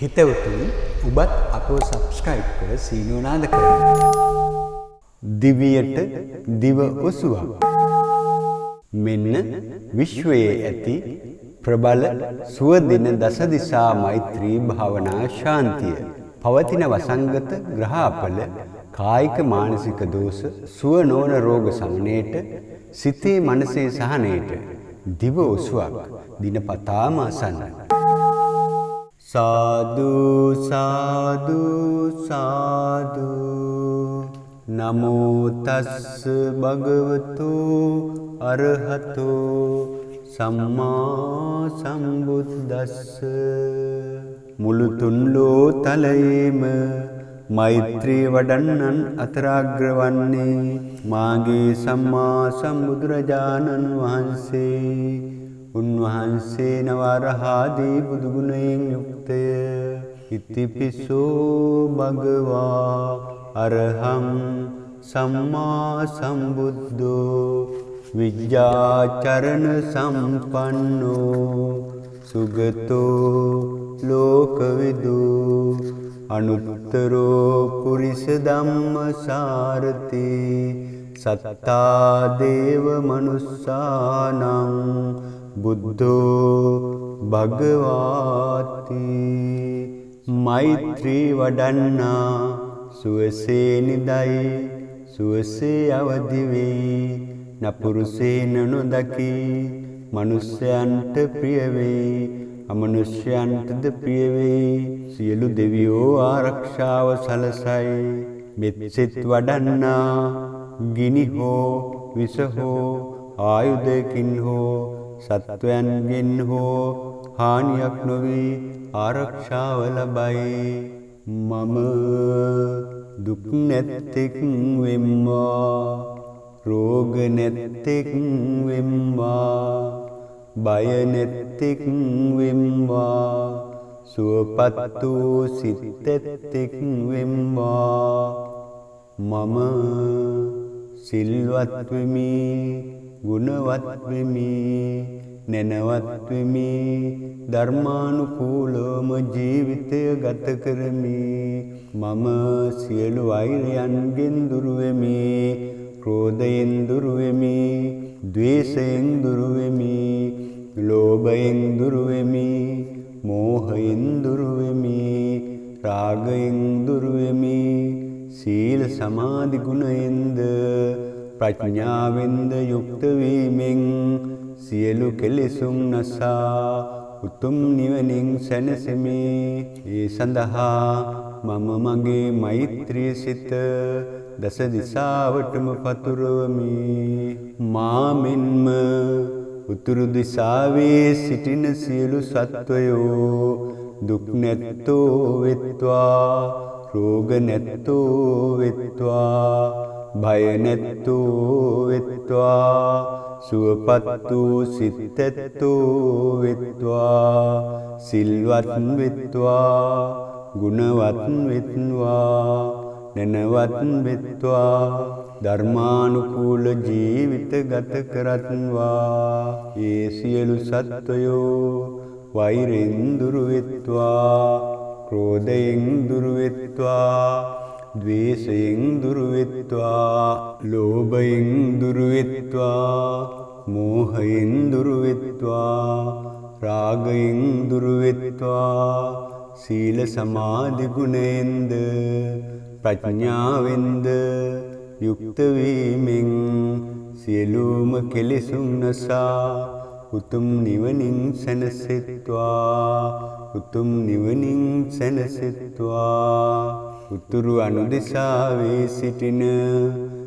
හිතවතුනි ඔබත් අපව සබ්ස්ක්‍රයිබ් කර සීනුව නාද කරන්න. දිවියට දිව ඔසුවක්. මෙන්න විශ්වයේ ඇති ප්‍රබල සුවදින දස දිසා මෛත්‍රී භාවනා ශාන්තිය. පවතින වසංගත ග්‍රහාපල කායික මානසික දෝෂ සුව නොවන රෝග සමනයට සිතේ මනසේ සහනයට දිව ඔසුවක් දිනපතාම අසන්න. සාදු සාදු සාදු නමෝ තස්ස භගවතු අරහතෝ සම්මා සම්බුද්දස්ස. මුළු තුන් ලෝතලයේම මෛත්‍රී වඩන්නන් අතරාග්‍ර වන්නේ මාගේ සම්මා සම්බුදුරජාණන් වහන්සේ. උන්වහන්සේ නවරහාදී බුදුගුණයෙන් යුක්තය. ඉතිපිසෝ භගවා අරහං සම්මා සම්බුද්ධෝ විජ්ජාචරණ සම්පන්නෝ සුගතෝ ලෝකවිදු අනුත්තරෝ පුරිස ධම්මසාරති සත්තා දේව මනුස්සානං බුද්ධෝ භගවාති. මෛත්‍රී වඩන්නා සුවසේ නිදයි සුවසේ අවදි වේ. නපුරුසේ නොදකි මනුෂ්‍යයන්ට ප්‍රිය වේ අමනුෂ්‍යයන්ටද ප්‍රිය වේ. සියලු දෙවියෝ ආරක්ෂාව සලසයි. මෙත්සිත වඩන්නා ගිනි හෝ විස හෝ ආයුධකින් හෝ සත්වයන්ගෙන් හෝ හානියක් නොවී ආරක්ෂාව ලබයි. මම දුක් නැත්තෙක් වෙම්වා රෝග නැත්තෙක් වෙම්වා බය නැත්තෙක් වෙම්වා සුවපත් වූ සිත් ඇත්තෙක් වෙම්වා. මම සිල්වත් වෙමි ගුණවත් වෙමි නැනවත් වෙමි ධර්මානුකූලවම ජීවිතය ගත කරමි. මම සියලු වෛරයන්ගෙන් දුර වෙමි ක්‍රෝධයෙන් දුර වෙමි ද්වේෂයෙන් දුර වෙමි ලෝභයෙන් දුර වෙමි මෝහයෙන් දුර වෙමි රාගයෙන් දුර වෙමි. සීල සමාධි ගුණයෙන්ද ප්‍රඥාවෙන්ද යුක්ත වීමෙන් සියලු කෙලෙසුන් නසා උතුම් නිවනින් සැනසෙමි. ඒ සඳහා මම මගේ මෛත්‍රී සිත දස දිසාවටම පතුරවමි. මා මෙන්ම උතුරු දිසාවේ සිටින සියලු සත්වයෝ දුක් නැත්තෝ වෙත්වා රෝග නැත්තෝ වෙත්වා භය නැත්තෝ වෙත්වා සුවපත් වූ සිත් ඇත්තෝ වෙත්වා සිල්වත් වෙත්වා ගුණවත් වෙත්වා නැනවත් වෙත්වා ධර්මානුකූල ජීවිත ගත කරත්වා. ඒ සියලු සත්වයෝ වෛරෙන් දුර වෙත්වා ක්‍රෝධයෙන් දුර වෙත්වා ද්වේෂයෙන් දුර වෙත්වා ලෝභයෙන් දුර වෙත්වා මෝහයෙන් දුර වෙත්වා රාගයෙන් දුර වෙත්වා. සීල සමාධි ගුණයෙන්ද ප්‍රඥාවෙන්ද යුක්ත වීමෙන් සියලුම කෙලෙසුන් නසා උතුම් නිවනින් සැනසෙත්වා උතුම් නිවනින් සැනසෙත්වා. උතුරු අනුදිසාවේ සිටින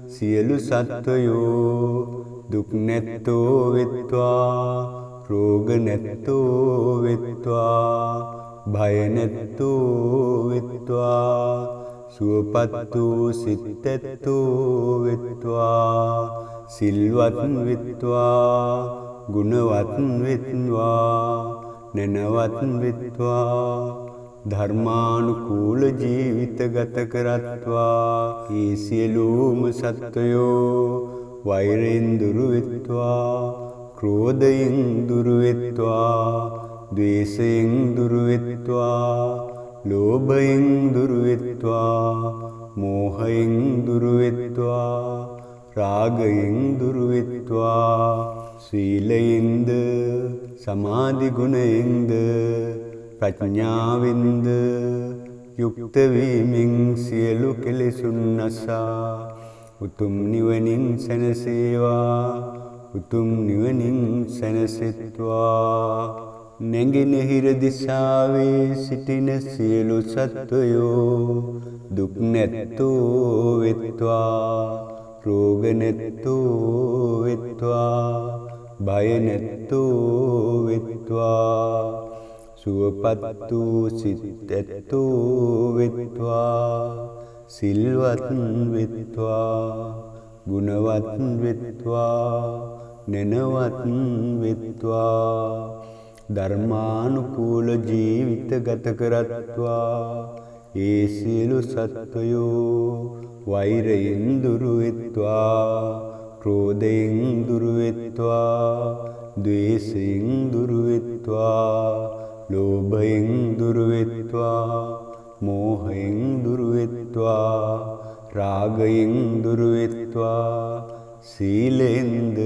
සියලු සත්වයෝ දුක් නැත්තෝ වෙත්වා රෝග නැත්තෝ වෙත්වා භය නැත්තෝ වෙත්වා සුවපත් වූ සිත් ඇත්තෝ වෙත්වා සිල්වත් වෙත්වා ගුණවත් වෙත්වා නැනවත් වෙත්වා ධර්මානුකූල ජීවිත ගත කරත්වා. ඒ සියලුම සත්වයෝ වෛරයෙන් දුර වෙත්වා ක්‍රෝධයෙන් දුර වෙත්වා ද්වේෂයෙන් දුර වෙත්වා ලෝභයෙන් දුරු වෙත්වා මෝහයෙන් දුරු වෙත්වා රාගයෙන් දුරු වෙත්වා සීලයෙන්ද සමාධි ගුණයෙන්ද ප්‍රඥාවෙන්ද යුක්ත වීමෙන් සියලු කෙලෙසුන් නසා උතුම් නිවනින් සැනසේවා උතුම් නිවනින් සැනසෙත්වා නැගෙනහිර දිසාවේ සිටින සියලු සත්වයෝ දුක් නැත්තෝ වෙත්වා රෝග නැත්තෝ වෙත්වා බය නැත්තෝ වෙත්වා සුවපත් වූ සිත් ඇත්තෝ වෙත්වා සිල්වත් වෙත්වා ගුණවත් වෙත්වා නැනවත් වෙත්වා ධර්මානුකූල ජීවිත ගත කරත්වා ඒ සියලු සත්වයෝ වෛරයෙන් දුරු වෙත්වා ක්‍රෝධයෙන් දුරු වෙත්වා ද්වේෂයෙන් දුරු වෙත්වා ලෝභයෙන් දුරු වෙත්වා මෝහයෙන් දුරු වෙත්වා රාගයෙන් දුරු වෙත්වා සීලෙන්ද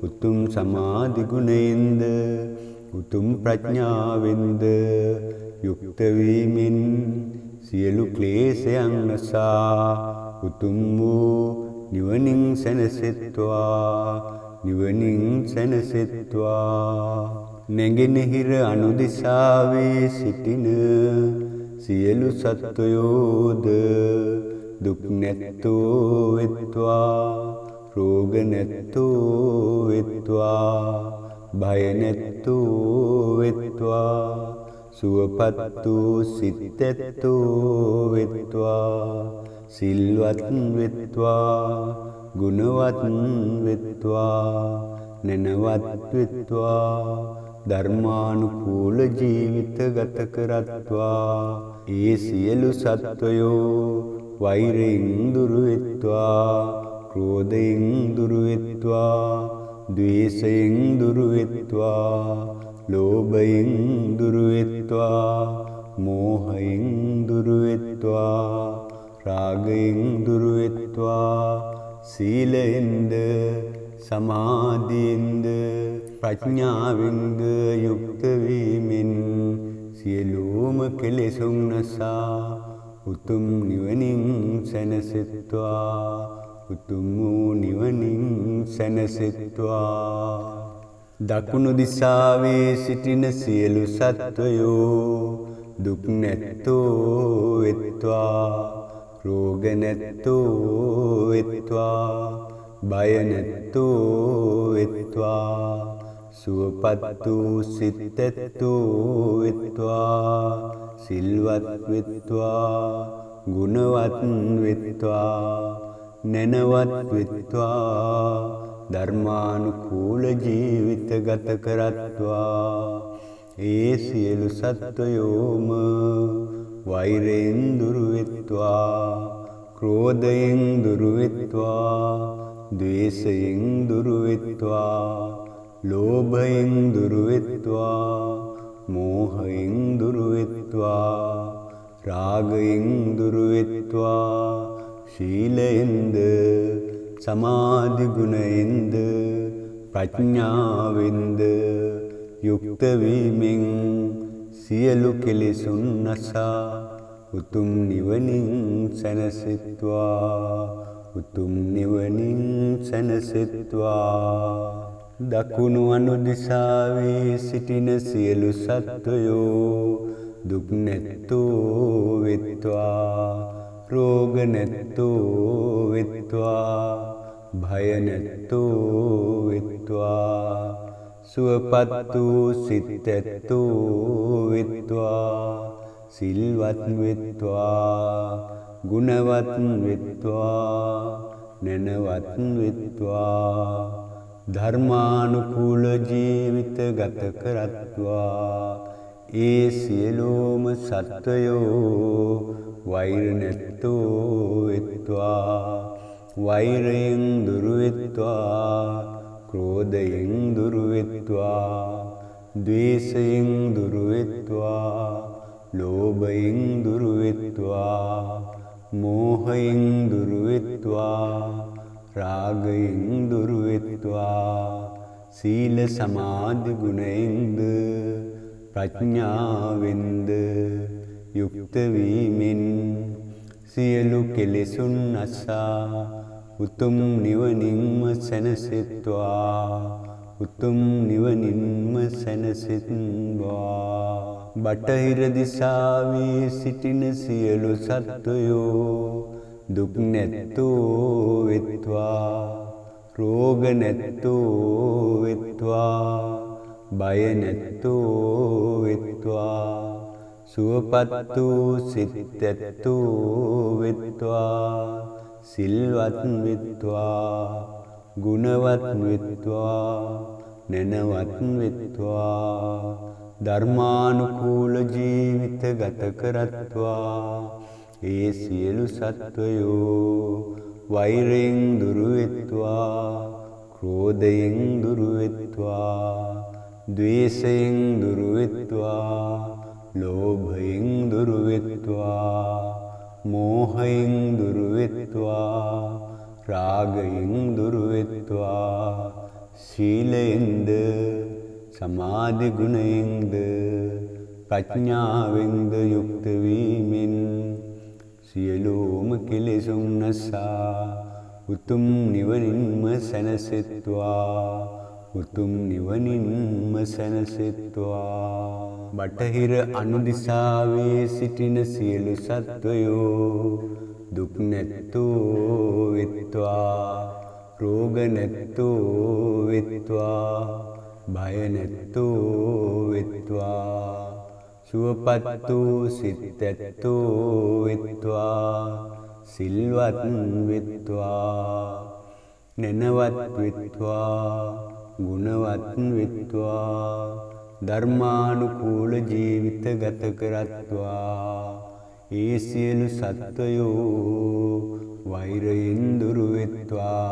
උතුම් සමාධි ගුණයෙන්ද උතුම් ප්‍රඥාවෙන්ද යුක්ත වීමෙන් සියලු ක්ලේශයන් නසා උතුම් වූ නිවනින් සැනසෙත්වා නිවනින් සැනසෙත්වා නැගෙනහිර අනුදිසාවේ සිටින සියලු සත්වයෝද දුක් නැත්තෝ වෙත්වා රෝග නැත්තෝ වෙත්වා බය නැත්තෝ වෙත්වා සුවපත් වූ සිත් ඇත්තෝ වෙත්වා සිල්වත් වෙත්වා ගුණවත් වෙත්වා නැනවත් වෙත්වා ධර්මානුකූල ජීවිත ගත කරත්වා ඒ සියලු සත්වයෝ වෛරයෙන් දුරු වෙත්වා ක්‍රෝධයෙන් දුරු වෙත්වා ද්වේෂයෙන් දුරු වෙත්වා ලෝභයෙන් දුරු වෙත්වා මෝහයෙන් දුරු වෙත්වා රාගයෙන් දුරු වෙත්වා සීලෙන්ද සමාධියෙන්ද ප්‍රඥාවෙන්ද යුක්ත වීමෙන් සියලුම කෙලෙසුන් නසා උතුම් නිවනින් සැනසෙත්වා උතුම් වූ නිවනින් සැනසෙත්වා දකුණු දිසාවේ සිටින සියලු සත්වයෝ දුක් නැත්තෝ වෙත්වා රෝග නැත්තෝ වෙත්වා බය නැත්තෝ වෙත්වා සුවපත් වූ සිත් ඇත්තෝ වෙත්වා සිල්වත් වෙත්වා ගුණවත් වෙත්වා නැනවත් වෙත්වා ධර්මානුකූල ජීවිත ගත කරත්වා ඒ සියලු සත්වයෝම වෛරයෙන් දුරු වෙත්වා ක්‍රෝධයෙන් දුරු වෙත්වා ද්වේෂයෙන් දුරු වෙත්වා ලෝභයෙන් දුරු වෙත්වා මෝහයෙන් දුරු වෙත්වා රාගයෙන් දුරු වෙත්වා ශීලයෙන්ද සමාධි ගුණයෙන්ද ප්‍රඥාවෙන්ද යුක්ත වීමෙන් සියලු කෙලෙසුන් නසා උතුම් නිවනින් සැනසෙත්වා උතුම් නිවනින් සැනසෙත්වා දකුණු අනුදිසාවේ සිටින සියලු සත්වයෝ දුක් නැත්තෝ වෙත්වා රෝග නැත්තෝ වෙත්වා භය නැත්තෝ වෙත්වා සුවපත් වූ සිත් ඇත්තෝ වෙත්වා සිල්වත් වෙත්වා ගුණවත් වෙත්වා නැනවත් වෙත්වා ධර්මානුකූල ජීවිත ගත කරත්වා ඒ සියලුම සත්වයෝ වෛර නැත්තෝ වෙත්වා වෛරයෙන් දුරු වෙත්වා ක්‍රෝධයෙන් දුරු වෙත්වා ද්වේෂයෙන් දුරු වෙත්වා ලෝභයෙන් දුරු වෙත්වා මෝහයෙන් දුරු වෙත්වා රාගයෙන් දුරු වෙත්වා සීල සමාධි ගුණයෙන්ද ප්‍රඥාවෙන්ද යුක්ත වීමෙන් සියලු කෙලෙසුන් අසා උතුම් නිවනින්ම සැනසෙත්වා උතුම් නිවනින්ම සැනසෙත්වා බටහිර දිසාවේ සිටින සියලු සත්වයෝ දුක් නැත්තෝ වෙත්වා රෝග නැත්තෝ වෙත්වා බය නැත්තෝ වෙත්වා සුවපත් වූ සිත් ඇත්තෝ වෙත්වා සිල්වත් වෙත්වා ගුණවත් වෙත්වා නැනවත් වෙත්වා ධර්මානුකූල ජීවිත ගත කරත්වා ඒ සියලු සත්වයෝ වෛරයෙන් දුරු වෙත්වා ක්‍රෝධයෙන් දුරු වෙත්වා ද්වේෂයෙන් දුරු වෙත්වා ලෝභයෙන් දුරු වෙත්වා මෝහයෙන් දුරු වෙත්වා රාගයෙන් දුරු වෙත්වා සීලයෙන්ද සමාධි ගුණයෙන්ද ප්‍රඥාවෙන්ද යුක්ත වීමෙන් සියලුම කෙලෙසුන් නසා උතුම් නිවනින්ම සැනසෙත්වා උතුම් නිවනින්ම සැනසෙත්වා බටහිර අනුදිසාවේ සිටින සියලු සත්වයෝ දුක් නැත්තෝ වෙත්වා රෝග නැත්තෝ වෙත්වා බය නැත්තෝ වෙත්වා සුවපත් වූ සිත් ඇත්තෝ වෙත්වා සිල්වත් වෙත්වා නැනවත් වෙත්වා ගුණවත් වෙත්වා ධර්මානුකූල ජීවිත ගත කරත්වා ඒ සියලු සත්වයෝ වෛරයෙන් දුරු වෙත්වා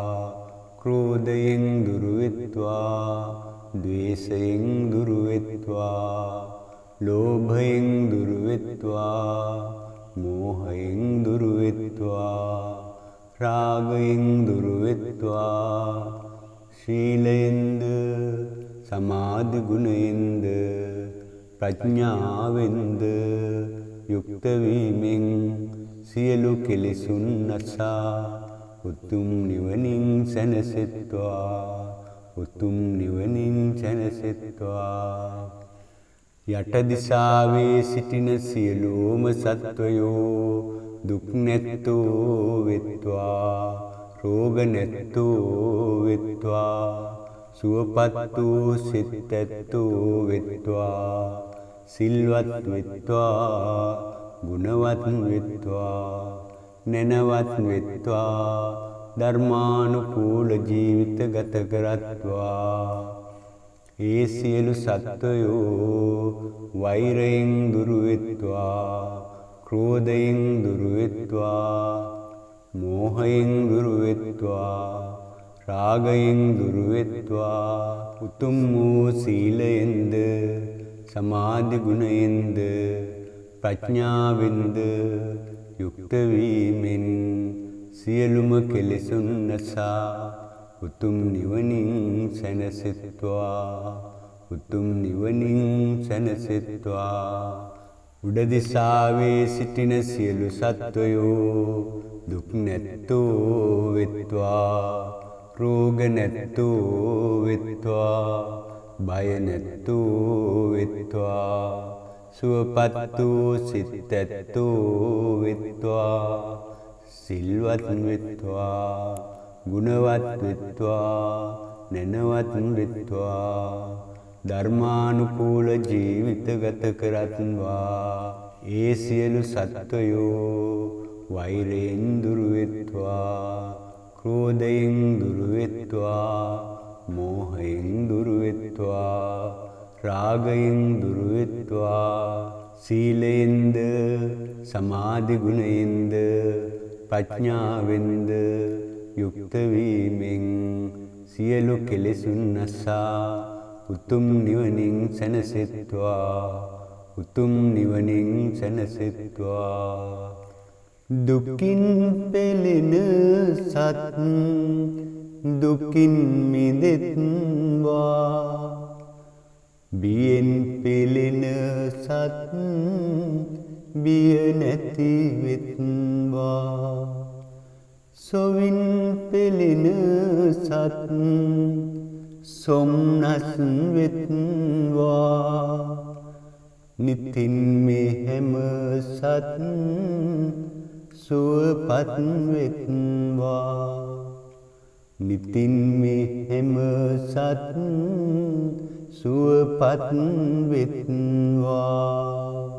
ක්‍රෝධයෙන් දුරු වෙත්වා ද්වේෂයෙන් දුරු වෙත්වා ලෝභයෙන් දුරු වෙත්වා මෝහයෙන් දුරු වෙත්වා රාගයෙන් දුරු වෙත්වා ශීලයෙන්ද සමාධි ගුණයෙන්ද ප්‍රඥාවෙන්ද යුක්ත වීමෙන් සියලු කෙලෙසුන් නසා උතුම් නිවනින් සැනසෙත්වා උතුම් නිවනින් සැනසෙත්වා යට දිසාවේ සිටින සියලුම සත්වයෝ දුක් නැත්තෝ වෙත්වා රෝග නැත්තෝ වෙත්වා සුවපත් වූ සිත් ඇත්තෝ වෙත්වා සිල්වත් වෙත්වා ගුණවත් වෙත්වා නැනවත් වෙත්වා ධර්මානුකූල ජීවිත ගත කරත්වා ඒ සියලු සත්වයෝ වෛරයෙන් දුරු වෙත්වා ක්‍රෝධයෙන් දුරු වෙත්වා මෝහයෙන් දුරු වෙත්වා රාගයෙන් දුරු වෙත්වා උතුම් වූ සීලයෙන්ද සමාධි ගුණයෙන්ද ප්‍රඥාවෙන්ද යුක්ත වීමෙන් සියලුම කෙලෙසුන් නසා උතුම් නිවනින් සැනසෙත්වා උතුම් නිවනින් සැනසෙත්වා උඩ දිසාවේ සිටින සියලු සත්වයෝ දුක් නැත්තෝ වෙත්වා රෝග නැත්තෝ වෙත්වා බය නැත්තෝ වෙත්වා සුවපත් වූ සිත් ඇත්තෝ වෙත්වා සිල්වත් වෙත්වා ගුණවත් වෙත්වා නැනවත් වෙත්වා ධර්මානුකූල ජීවිත ගත කරත්වා ඒ සියලු සත්වයෝ වෛරයෙන් දුරු වෙත්වා ක්‍රෝධයෙන් දුරු වෙත්වා මෝහයෙන් දුරු වෙත්වා රාගයෙන් දුරු වෙත්වා සීලයෙන්ද සමාධි ගුණයෙන්ද ප්‍රඥාවෙන්ද යුක්ත වීමෙන් සියලු කෙලෙසුන් නසා උතුම් නිවනින් සැනසෙත්වා උතුම් නිවනින් සැනසෙත්වා. දුකින් පෙළෙන සත් දුකින් මිදෙත්වා. බියෙන් පෙළෙන සත් බිය නැති වෙත්වා. සොවින් පෙළෙන සත් සොම්නස් වෙත්වා. නිතින් මේ හැම සත් සුවපත් වෙත්වා. නිතින් මේ හැම සත් සුවපත් වෙත්වා.